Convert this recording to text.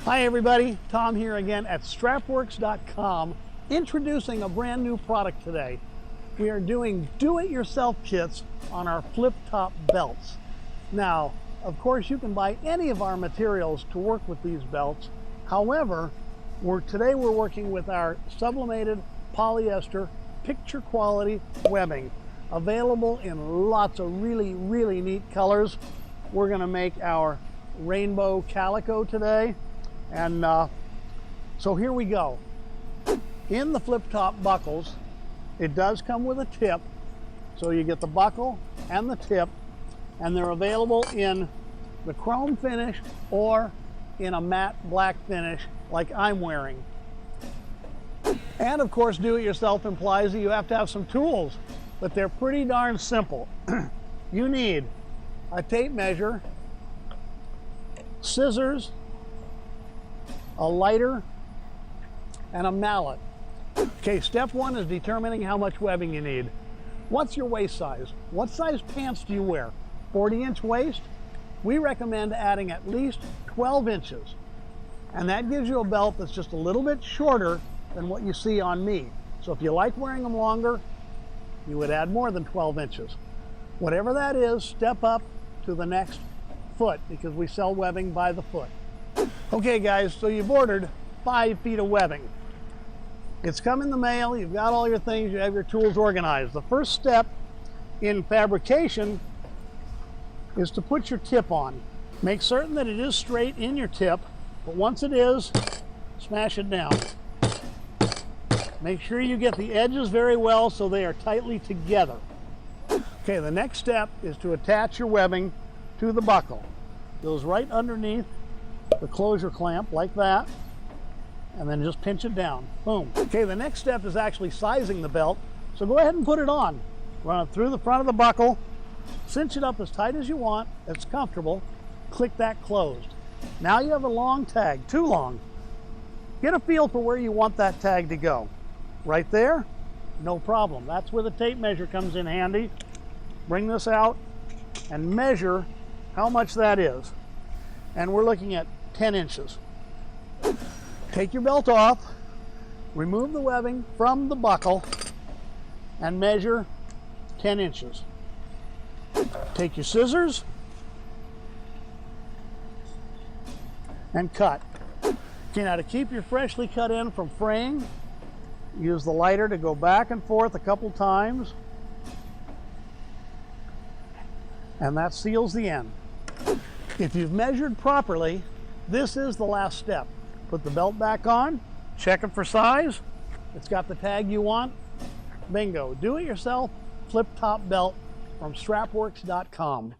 Hi everybody, Tom here again at Strapworks.com, introducing a brand new product today. We are doing do-it-yourself kits on our flip-top belts. Now, of course you can buy any of our materials to work with these belts. However, today we're working with our sublimated polyester picture quality webbing, available in lots of really neat colors. We're going to make our rainbow calico today. And so here we go. In the flip-top buckles, it does come with a tip. So you get the buckle and the tip, and they're available in the chrome finish or in a matte black finish like I'm wearing. And of course, do-it-yourself implies that you have to have some tools, but they're pretty darn simple. You need a tape measure, scissors, a lighter, and a mallet. Okay, step one is determining how much webbing you need. What's your waist size? What size pants do you wear? 40-inch waist? We recommend adding at least 12 inches. And that gives you a belt that's just a little bit shorter than what you see on me. So if you like wearing them longer, you would add more than 12 inches. Whatever that is, step up to the next foot, because we sell webbing by the foot. Okay guys, so you've ordered 5 feet of webbing. It's come in the mail, you've got all your things, you have your tools organized. The first step in fabrication is to put your tip on. Make certain that it is straight in your tip, but once it is, smash it down. Make sure you get the edges very well so they are tightly together. Okay, the next step is to attach your webbing to the buckle. It goes right underneath the closure clamp like that, and then just pinch it down. Boom. Okay, the next step is actually sizing the belt, so go ahead and put it on. Run it through the front of the buckle, cinch it up as tight as you want, it's comfortable, click that closed. Now you have a long tag, too long. Get a feel for where you want that tag to go. Right there, no problem. That's where the tape measure comes in handy. Bring this out and measure how much that is. And we're looking at 10 inches. Take your belt off, remove the webbing from the buckle, and measure 10 inches. Take your scissors and cut. Okay, now to keep your freshly cut end from fraying, use the lighter to go back and forth a couple times, and that seals the end. If you've measured properly, this is the last step. Put the belt back on, check it for size. It's got the tag you want. Bingo, do-it-yourself flip-top belt from Strapworks.com.